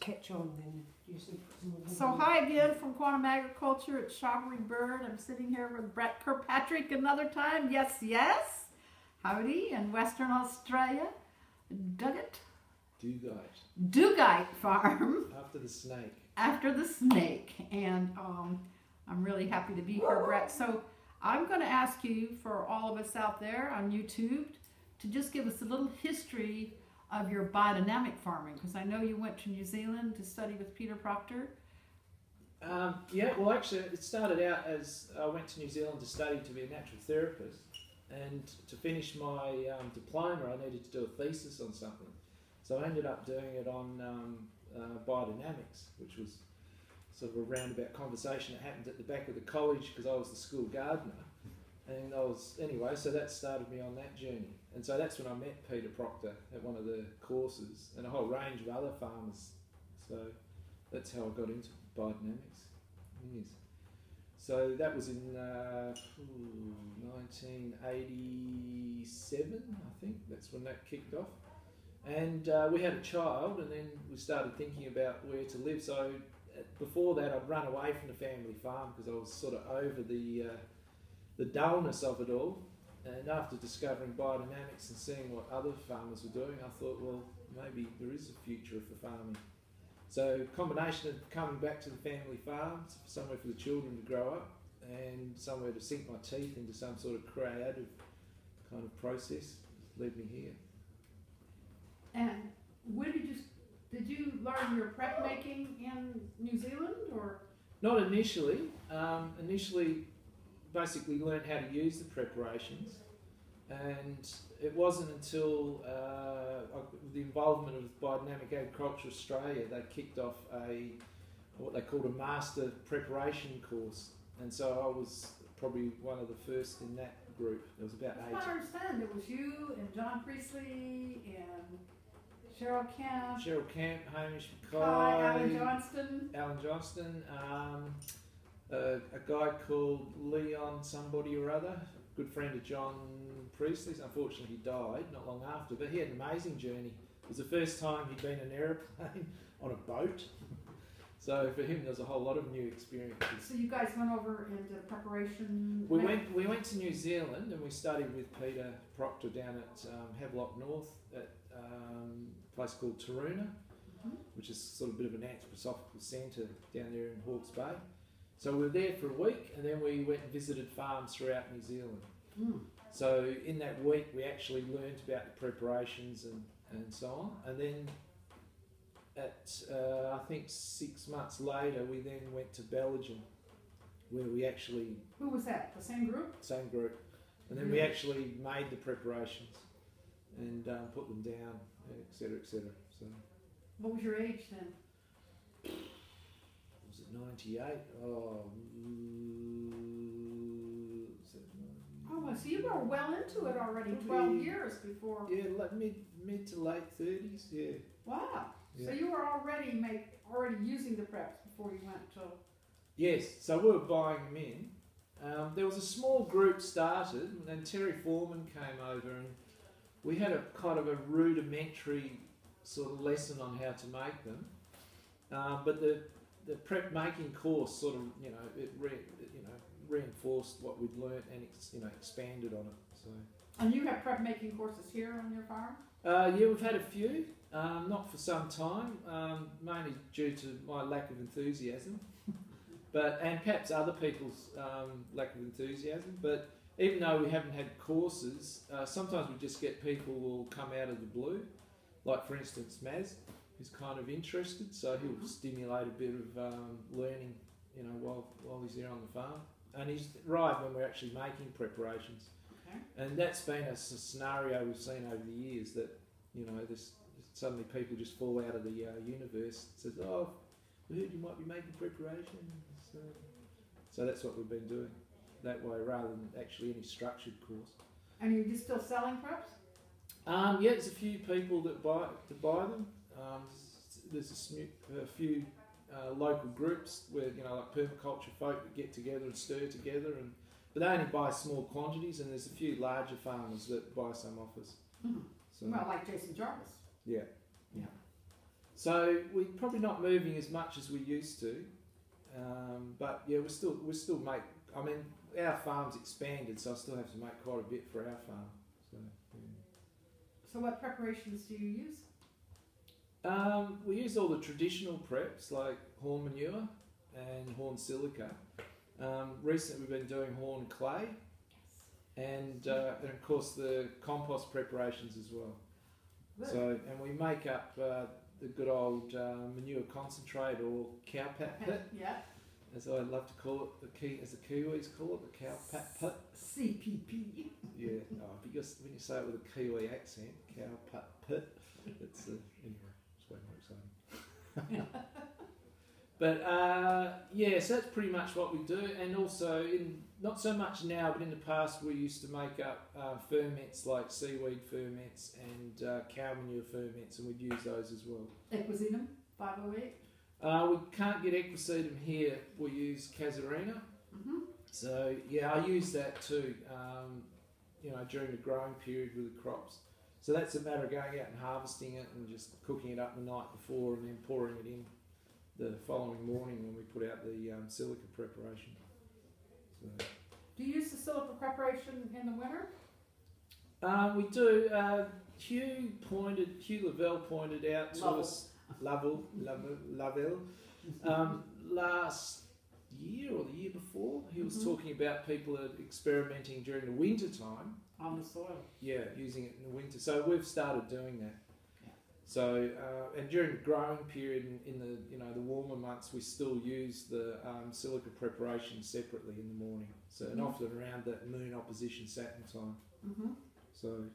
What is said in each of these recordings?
catch on, then usually put some more. So hi again from Quantum Agriculture at Strawberry Bird. I'm sitting here with Brett Kirkpatrick another time. Yes, yes. Howdy in Western Australia. Dugite Farm. After the snake. After the snake. And I'm really happy to be here, Brett. So I'm going to ask you, for all of us out there on YouTube, to just give us a little history of your biodynamic farming, because I know you went to New Zealand to study with Peter Proctor. Yeah, well actually it started out as I went to New Zealand to study to be a natural therapist, and to finish my diploma I needed to do a thesis on something. So I ended up doing it on biodynamics, which was sort of a roundabout conversation that happened at the back of the college because I was the school gardener. And anyway, so that started me on that journey. And so that's when I met Peter Proctor at one of the courses, and a whole range of other farmers. So that's how I got into biodynamics. Yes. So that was in 1987, I think. That's when that kicked off. And we had a child, and then we started thinking about where to live. So before that, I'd run away from the family farm because I was sort of over the dullness of it all. And after discovering biodynamics and seeing what other farmers were doing, I thought, well, maybe there is a future for farming. So combination of coming back to the family farm, somewhere for the children to grow up, and somewhere to sink my teeth into some sort of creative kind of process led me here. And when did you learn your prep making in New Zealand, or? Not initially. Initially, basically learned how to use the preparations, and it wasn't until the involvement of Biodynamic Agriculture Australia, they kicked off what they called a master preparation course, and so I was probably one of the first in that group. There was about 8. I understand it was you and John Priestley and Cheryl Camp, Hamish Kai, Alan Johnston, a guy called Leon somebody or other, a good friend of John Priestley's. Unfortunately he died not long after, but he had an amazing journey. It was the first time he'd been in an aeroplane on a boat. So for him there was a whole lot of new experiences. So you guys went over and did preparation? We went to New Zealand and we studied with Peter Proctor down at Havelock North at a place called Taruna, which is sort of a bit of an anthroposophical centre down there in Hawke's Bay. So we were there for a week, and then we went and visited farms throughout New Zealand. So in that week we actually learnt about the preparations and so on. And then at I think 6 months later we then went to Belgium, where we actually... Who was that? The same group? Same group. And then we actually made the preparations and put them down, etc., etc. So. What was your age then? 98. Oh, so you were well into it already, 12 years before. Yeah, like mid to late 30s, yeah. Wow. Yeah. So you were already using the preps before you went to... Yes, so we were buying them in. There was a small group started, and Terry Foreman came over, and we had a kind of a rudimentary sort of lesson on how to make them. But the prep making course sort of, reinforced what we'd learnt and expanded on it. So. And you have prep making courses here on your farm? Yeah, we've had a few, not for some time, mainly due to my lack of enthusiasm, and perhaps other people's lack of enthusiasm. But even though we haven't had courses, sometimes we just get people who will come out of the blue, like for instance Maz, who's kind of interested, so he'll stimulate a bit of learning, while he's there on the farm. And he's arrived when we're actually making preparations. Okay. And that's been a scenario we've seen over the years that, suddenly people just fall out of the universe and says, oh, we heard you might be making preparations. So that's what we've been doing that way, rather than actually any structured course. And are you still selling preps? Yeah, there's a few people that buy them. There's a few local groups where like permaculture folk that get together and stir together, but they only buy small quantities, and there's a few larger farmers that buy some off us. So, well, like Jason Jarvis. Yeah. So we're probably not moving as much as we used to, but yeah, we still make. I mean, our farm's expanded, so I still have to make quite a bit for our farm. So, yeah. So what preparations do you use? We use all the traditional preps like horn manure and horn silica. Recently, we've been doing horn clay, and of course the compost preparations as well. Good. So, and we make up the good old manure concentrate or cow pat pit, Yeah. as I love to call it, as the Kiwis call it, the cow pat pit. CPP. Yeah, but when you say it with a Kiwi accent, cow pat pit, it's anyway, it's way more exciting. But yeah, so that's pretty much what we do, and also not so much now, but in the past we used to make up ferments like seaweed ferments and cow manure ferments, and we'd use those as well. Equisenum 508. We can't get equisedum here. We use casuarina. Mm-hmm. So yeah, I use that too. During the growing period with the crops. So that's a matter of going out and harvesting it and just cooking it up the night before and then pouring it in the following morning when we put out the silica preparation. So. Do you use the silica preparation in the winter? We do. Hugh Lavelle pointed out to us, Lavelle, last year or the year before, he was talking about people experimenting during the winter time. On the soil. Yeah, using it in the winter. So we've started doing that. Yeah. So and during the growing period in the the warmer months, we still use the silica preparation separately in the morning. So and often around that moon opposition Saturn time. Mm-hmm. So,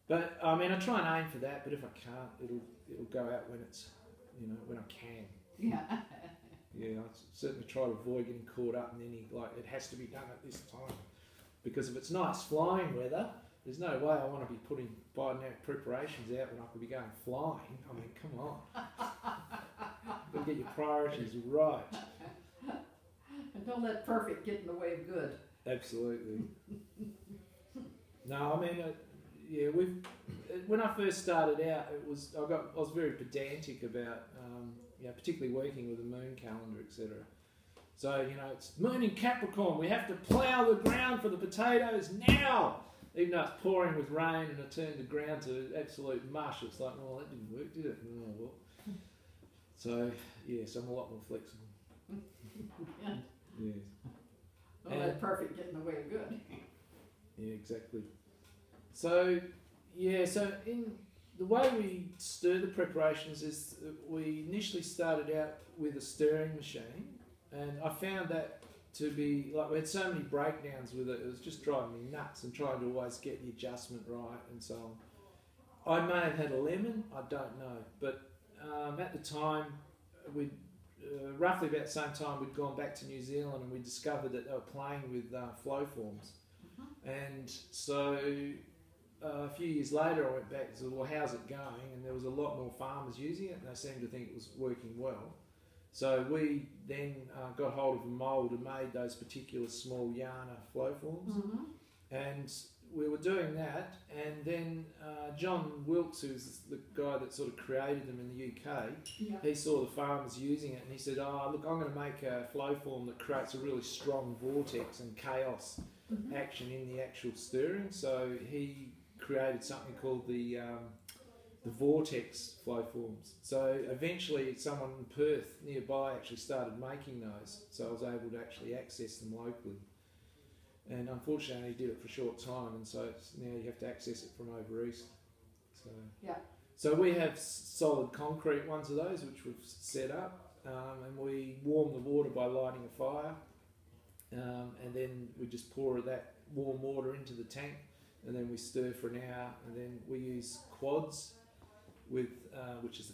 but I mean, I try and aim for that. But if I can't, it'll go out when it's when I can. Yeah. Yeah, I certainly try to avoid getting caught up in any it has to be done at this time. Because if it's nice flying weather, there's no way I want to be putting biodynamic preparations out when I could be going flying. I mean, come on. You've got to get your priorities right. And don't let perfect get in the way of good. Absolutely. No, I mean, yeah, when I first started out, I was very pedantic about, particularly working with the moon calendar, etc. So, it's moon in Capricorn, we have to plough the ground for the potatoes now! Even though it's pouring with rain and it turned the ground to absolute mush, it's like, well, that didn't work, did it? Oh, well. So, yes, I'm a lot more flexible. Yeah. Don't let perfect get in the way of good. Yeah, exactly. So, in the way we stir the preparations is we initially started out with a stirring machine. And I found that to be, we had so many breakdowns with it, it was just driving me nuts and trying to always get the adjustment right and so on. I may have had a lemon, I don't know, but at the time, roughly about the same time, we'd gone back to New Zealand and we discovered that they were playing with flow forms. And so a few years later I went back and said, well, how's it going? And there was a lot more farmers using it and they seemed to think it was working well. So we then got hold of a mould and made those particular small Yana flow forms. And we were doing that, and then John Wilkes, who's the guy that sort of created them in the UK, he saw the farmers using it and he said, oh, look, I'm going to make a flow form that creates a really strong vortex and chaos action in the actual stirring. So he created something called the vortex flow forms. So eventually someone in Perth nearby actually started making those, so I was able to actually access them locally. And unfortunately I only did it for a short time, and so now you have to access it from over east. So we have solid concrete ones of those which we've set up, and we warm the water by lighting a fire, and then we just pour that warm water into the tank, and then we stir for an hour, and then we use quads with which is the